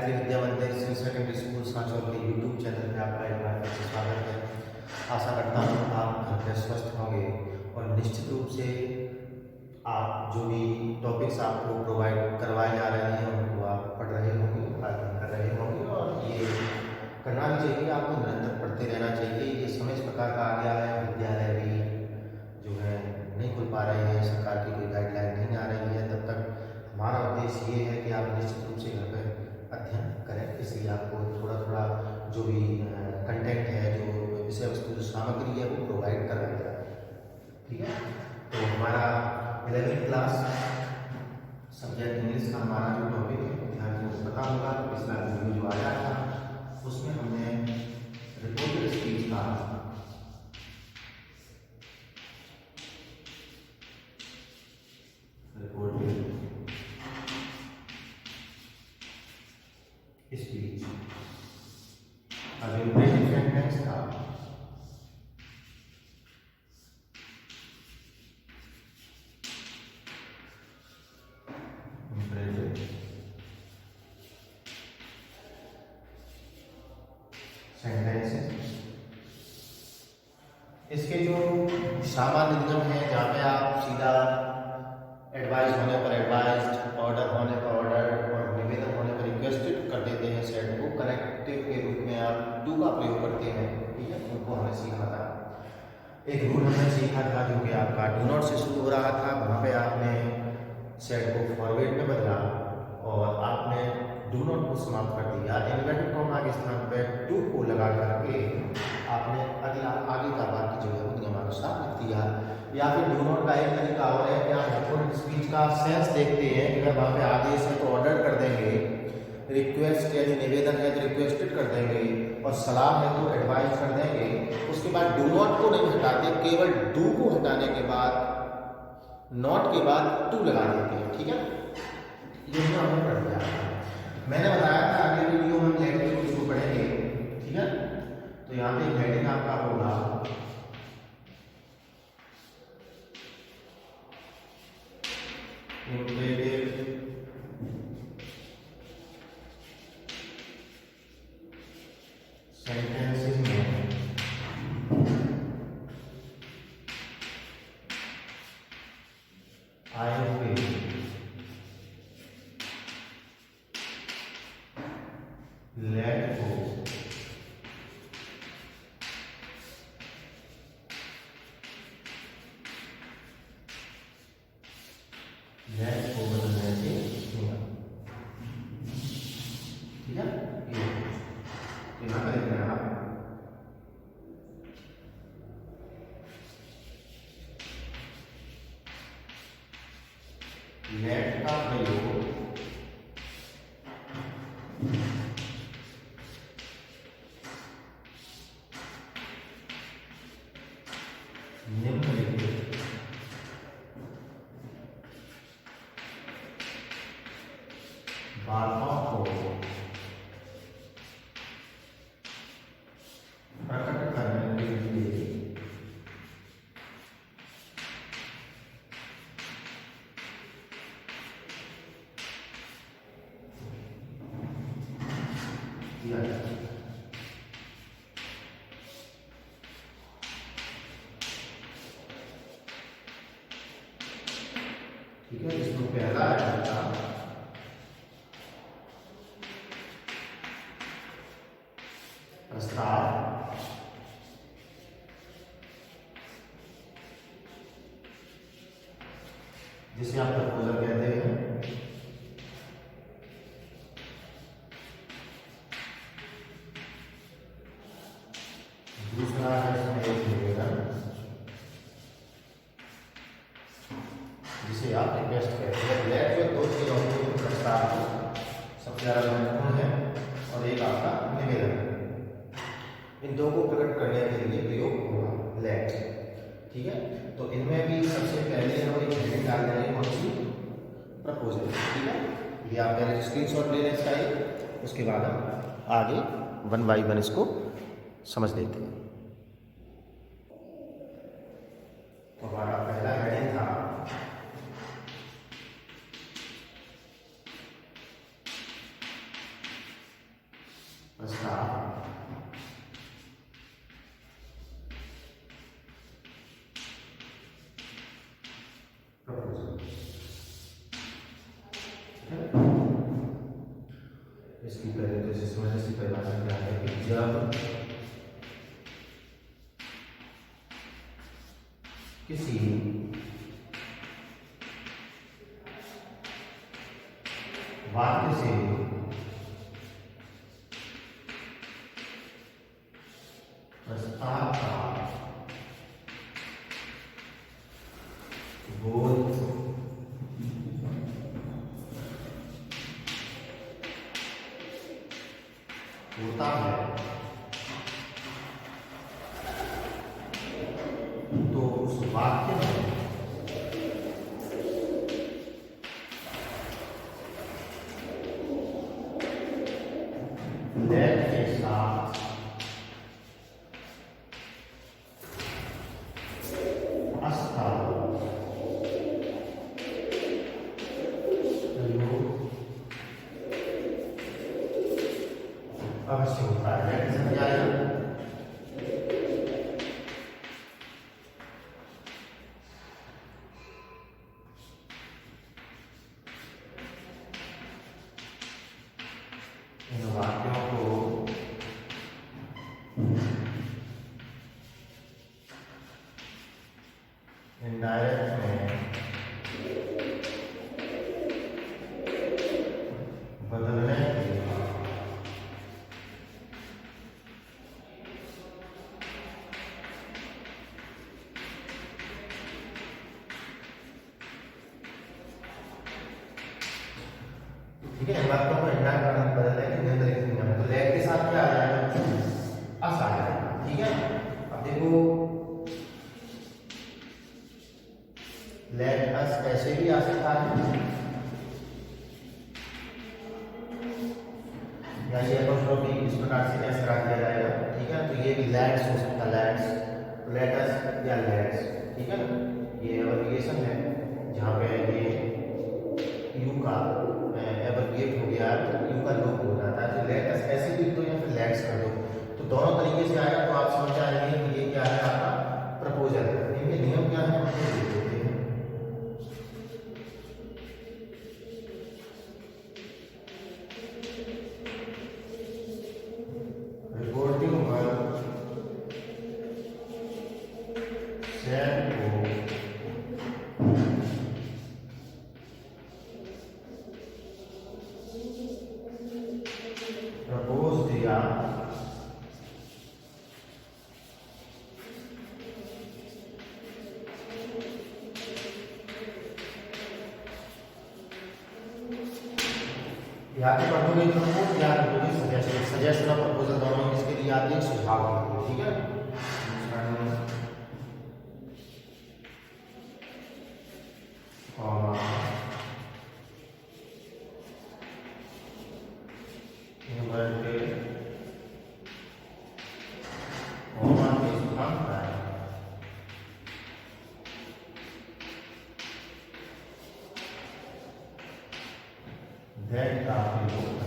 गायत्री विद्या मंदिर Shri secondary school Sanchore के YouTube channel में आपका एक बार फिर से स्वागत है। आशा करता हूँ आप घर पे स्वस्थ होंगे और निश्चित रूप से आप जो भी टॉपिक्स आपको प्रोवाइड करवाए जा रहे हैं उनको आप पढ़ रहे होंगे, अध्ययन कर रहे होंगे और ये करना भी चाहिए। आपको निरंतर पढ़ते रहना चाहिए। ये समय इस प्रकार का आ गया है, विद्यालय भी जो है नहीं खुल पा रहे हैं, सरकार की कोई गाइडलाइन नहीं आ रही है। तब तक हमारा उद्देश्य ये है कि आप निश्चित रूप से घर पर अध्ययन करें। इसलिए आपको थोड़ा थोड़ा जो भी कंटेंट है, जो विषय वस्तु, जो सामग्री है वो प्रोवाइड करवाई जा रही है। ठीक है, तो हमारा 11वीं क्लास सब्जेक्ट इंग्लिश का हमारा जो टॉपिक है, विद्यार्थियों को पता होगा पिछला वीडियो जो आया था उसमें हमने रिपोर्टेड स्पीच का स्पीच अब इम्प्रेसिव सेंटेंस था सेंटेंसेस। इसके जो सामान्य नियम है, जहाँ पे आप सीधा एडवाइस होने पर एडवाइज्ड, ऑर्डर होने पर ऑर्डर और निवेदन होने पर रिक्वेस्टेड कर देते हैं सेट को। करेक्टिव के रूप में आप डू का प्रयोग करते हैं। ठीक है, उनको हमने सीखा था। एक रूल हमने सीखा था जो कि आपका डू नॉट से शुरू हो रहा था। वहाँ पे आपने सेट को फॉरवर्ड में बदला और आपने डू नॉट को समाप्त कर दिया। इन्वर्टेड कॉमा के स्थान पर टू को लगा करके आपने अगला आगे का वाक्य जो है वो नियमानुसार लिख दिया। या फिर डू नॉट का एक तरीका और है कि आप रिपोर्टेड स्पीच का सेंस देखते हैं। अगर वहाँ पे आदेश है तो ऑर्डर कर देंगे, रिक्वेस्ट यदि निवेदन है तो रिक्वेस्टेड कर देंगे और सलाह है तो एडवाइस कर देंगे। उसके बाद डू नॉट को नहीं हटाते, केवल डू को हटाने के बाद नॉट के बाद टू लगा देते हैं। ठीक है, ये जो हमने पढ़ लिया। मैंने बताया था अगले वीडियो में हम इसको पढ़ेंगे। ठीक है, तो यहाँ पे हेडिंग आपका होगा इम्परेटिव सेंटेंसेस में आए हुए लेट को बदलने से होगा। ठीक है, यहाँ पर लिखना है आप लेट का प्रयोग निम्नलिखित बातों को प्रकट करने के लिए किया जाता है। ठीक है, इसमें पहला है प्रस्ताव, जिसे आप प्रपोजल कहते हैं। दूसरा है इसमें एक निवेदन, जिसे आप रिक्वेस्ट कहते हैं। लेट जो दो चीजों को प्रस्ताव सबसे ज्यादा महत्वपूर्ण है और एक आपका निवेदन। इन दो को प्रकट करने के लिए प्रयोग होगा लेट। ठीक है, तो इनमें भी सबसे पहले हम एक हेडिंग डाल देंगे, कौन सी? प्रपोजल। ठीक है, ये आप पहले स्क्रीनशॉट ले लें इसका, उसके बाद हम आगे वन बाई वन इसको समझ लेते हैं। तो हमारा पहला हेडिंग था वजह से परिभाषा क्या है कि जब किसी वाक्य से प्रस्ताव का बोध होता है तो उस वाक्य में लेट के साथ अस्ताल अवश्य होता है। लेट समझ आएगा। इन वाक्यों को इनडायरेक्ट में बदलने के लिए ठीक है। वाक्यों को इनडायरेक्ट में बदलने के नियंत्रित नियम है। तो लेट के साथ क्या आ जाएगा? अस आ जाएगा। ठीक है। अब देखो लेट अस ऐसे भी आ सकता है या ये एपोस्ट्रोफी इस प्रकार से कैसे करा दिया जाएगा। ठीक है। तो ये भी लेट्स हो सकता है, लेट्स, लेट अस या लेट्स। ठीक है ना। ये एब्रिविएशन है जहाँ पे ये यू का एब्रिविएट हो गया तो यू का लोप हो जाता है। तो लेट अस ऐसे भी तो या फिर लेट्स कर दो तो दोनों तरीके से आएगा। तो आप समझ जाएंगे कि ये क्या है, आपका प्रपोजल है। इनके नियम क्या है हम देख लेते हैं। रिपोर्टिंग वर्ब सेट को प्रपोज दिया या तो पढ़ोगे प्रपोज या पढ़ोगे सजेशन। सजेशन और प्रपोजल दोनों इसके लिए आते हैं सुझाव के लिए। ठीक है। that का प्रयोग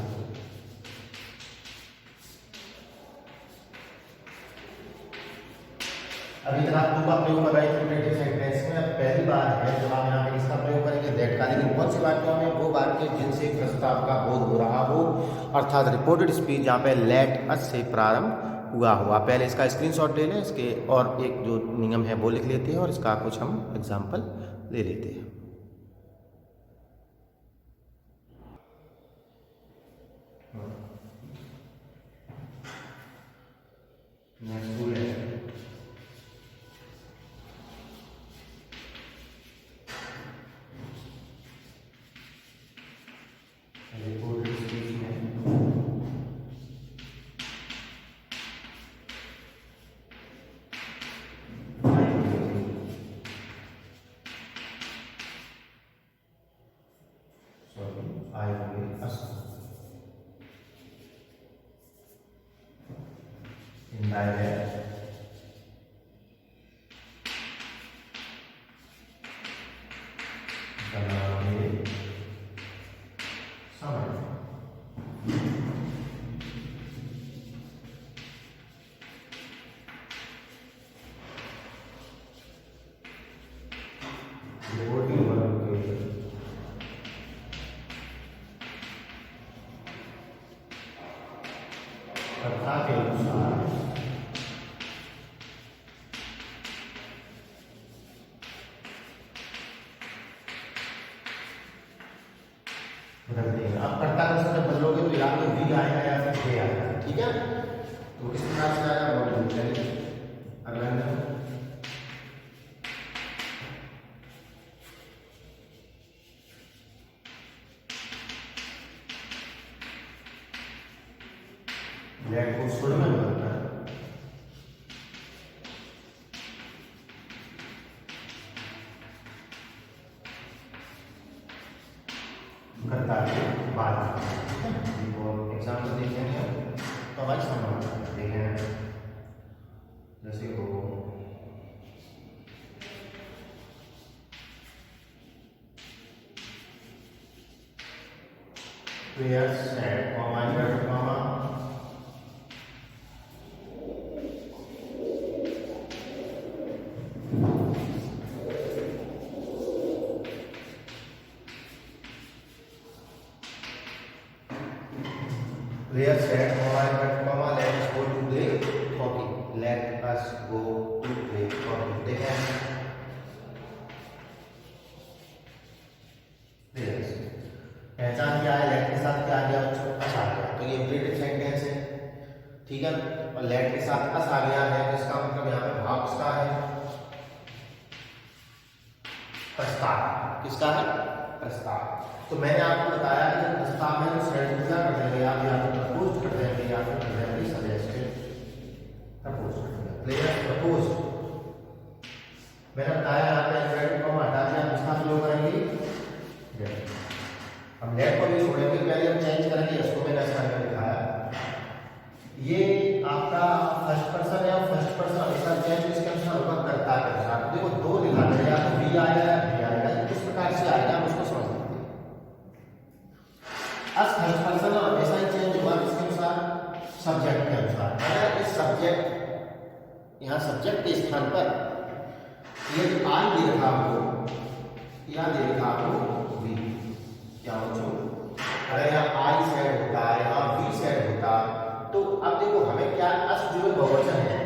अभी तक आप टू का प्रयोग कर रहे थे प्रेजेंट सेंटेंस में। अब पहली बार है जब आप यहाँ पे इसका प्रयोग करेंगे दैट का। लेकिन कौन सी वाक्यों में? वो वाक्य जिनसे प्रस्ताव का बोध हो रहा हो, अर्थात रिपोर्टेड स्पीच जहाँ पे लेट अस से प्रारंभ हुआ हो। आप पहले इसका स्क्रीनशॉट ले लें, इसके और एक जो नियम है वो लिख लेते हैं और इसका कुछ हम एग्जाम्पल ले लेते हैं। Indirect बनाने समय रिपोर्टिंग वर्ब के रख देंगे। अब कर्ता का जब बदलोगे तो या तो वी आएगा या फिर जे आएगा, ठीक है। तो किस प्रकार से आएगा वो ढूंढ लेंगे। अगला नियम लेट को शुड में बदलना है। करता है बाद में एग्जाम्पल देखेंगे तो आज समझ देखें। जैसे को player set comma inverted comma player said comma let us go to play hockey, let us go to play hockey। देखें players पहचान क्या है, लेट के साथ क्या आ गया बच्चों, अस आ गया, तो ये इंपरेटिव सेंटेंस है, ठीक है। और लेट के साथ अस आ गया है तो इसका मतलब यहाँ पे भाव किसका है, प्रस्ताव। किसका है, प्रस्ताव। तो मैंने आपको बताया कि जब प्रस्ताव में तो सेट को क्या कर देंगे आप, या तो प्रपोज कर देंगे या फिर कर देंगे सजेस्टेड। प्रपोज कर देंगे, प्लेयर प्रपोज। मैंने बताया यहाँ पे इन्वर्टेड कॉमा हटा दिया, किसका प्रयोग करेंगे, लेट। अब लेट को भी छोड़ेंगे, पहले हम चेंज करेंगे इसको, मैंने ऐसा करके दिखाया। ये आपका फर्स्ट पर्सन या फर्स्ट पर्सन हमेशा चेंज इसके अनुसार होगा, कर्ता के अनुसार। देखो दो लिखा है, या तो बी आएगा या बी आएगा, किस प्रकार से आएगा हम उसको समझ लेते हैं। अस फर्स्ट पर्सन हमेशा ही चेंज होगा किसके अनुसार, सब्जेक्ट के अनुसार। अगर इस सब्जेक्ट यहाँ सब्जेक्ट के स्थान पर ये जो आई दे रखा हो या दे रखा हो वी, क्या हो जो अगर यहाँ आई सेट होता है, यहाँ वी सेट होता, तो अब देखो हमें क्या, अस जो बहुवचन है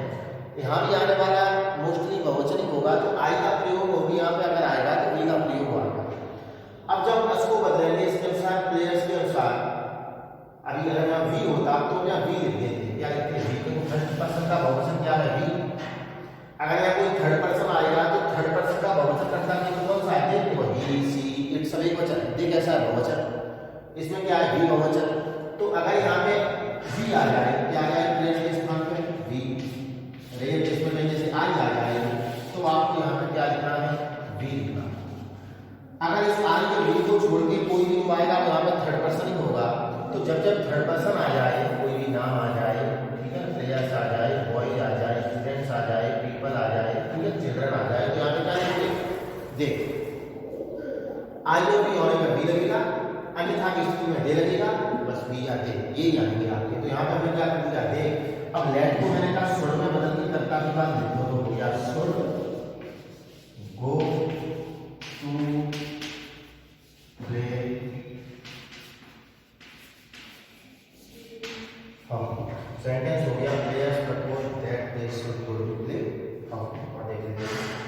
यहाँ भी आने वाला मोस्टली बहुवचन ही होगा, तो आई का प्रयोग होगी यहाँ पे, अगर आएगा तो वी का प्रयोग होगा। अब जब अस को बदलेंगे इसके अनुसार, प्लेयर्स के अनुसार, अभी अगर यहाँ वी होता तो यहाँ वी लिख देते, क्या लिखते हैं वी, क्योंकि फर्स्ट पर्सन का बहुवचन क्या है, वी। अगर यहाँ कोई थर्ड पर्सन आएगा तो थर्ड पर्सन का बहुवचन करता है तो कौन सा है, देखो ही सी इट सभी वचन, देख ऐसा है बहुवचन, इसमें क्या है वी बहुवचन। तो अगर यहाँ पे वी आ जाए, क्या आ जाए प्लेयर्स के स्थान पे वी, रेयर जिसमें में जैसे आई आ जाए तो आपको यहाँ पे क्या लिखना है, वी लिखना। अगर इस आई के वी को छोड़ के कोई भी आएगा तो यहाँ पे थर्ड पर्सन ही होगा, तो जब जब थर्ड पर्सन आ जाए, कोई भी नाम आ जाए, ठीक है, प्लेयर्स आ जाए, बॉयज आ जाए, स्टूडेंट्स आ जाए, पीपल आ जाए, ठीक है, चिल्ड्रन आ जाए, तो यहाँ पे क्या लिखेंगे, देख आई और बी होने पर बी लगेगा, अन्यथा की स्थिति में दे लगेगा, बस बी या दे, ये आएंगे आपके। तो यहाँ पे हमने क्या कर दिया, दे। अब लेट को मैंने कहा शुड में बदल के करता के बाद लिखो तो हो गया should go to play hockey. Sentence हो गया players propose that they should go to play hockey. और देख लीजिए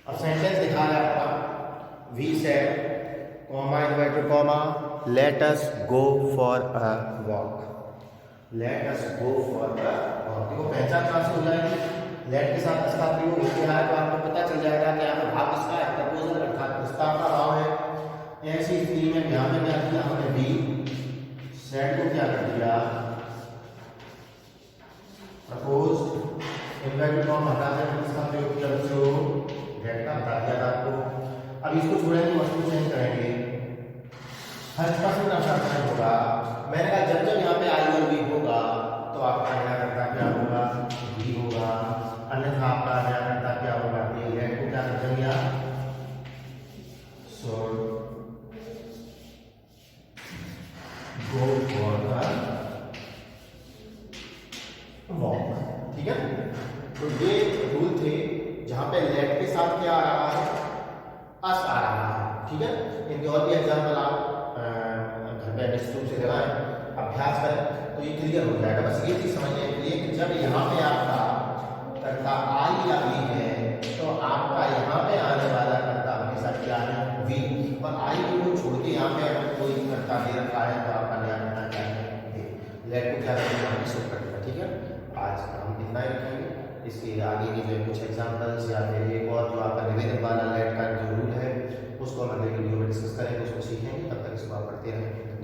अब सेंटेंस दिखा रहा है आपका, we said comma inverted comma let us go for a walk, let us go for a walk. देखो पहचान कहाँ से हो जाएगी, लेट के साथ इसका प्रयोग हो गया है तो आपको पता चल जाएगा कि यहाँ पे भाव किसका है, प्रपोजल अर्थात प्रस्ताव का भाव है। ऐसी स्थिति में यहाँ पे क्या किया हमने, बी सेड को क्या कर दिया, प्रपोज इन्वर्टेड कॉमा हटा दें, इसका प्रयोग किया बच्चों गेट का, बता दिया था आपको। अब इसको छोड़ेंगे, वस्तु चेंज करेंगे, फर्स्ट पर्सन का होगा। मैंने कहा जब जब यहाँ पे आई और बी होगा तो आपका क्या करता क्या होगा, बी होगा, अन्यथा आपका क्या करता क्या होगा, बी। गेट को क्या कर देंगे आप, should go for the walk, ठीक है। तो ये रूल थे जहां पे लेट के साथ क्या आ रहा है, अस आ रहा है, ठीक है। इनके और भी एग्जाम्पल आप निश्चित रूप से लगाएं, अभ्यास करें तो ये क्लियर हो जाएगा। बस ये चीज समझने के लिए कि जब यहाँ पे आपका कर्ता आई या वी है तो आपका यहाँ पे आने वाला कर्ता हमेशा क्या है, वी, और आई को छोड़ के यहाँ पे अगर कोई कर्ता दे रखा है तो आपका नया कर्ता क्या है, वे। लेट को क्या रखेंगे, शो करेगा। ठीक है, आज हम इतना ही रखेंगे। इसके आगे की जो कुछ एग्जाम्पल्स या फिर एक और जो आपका निवेदन वाला लेट का जो रूल है उसको हम अगले वीडियो में डिस्कस करेंगे, उसको सीखेंगे। तब तक इसको आप पढ़ते रहें।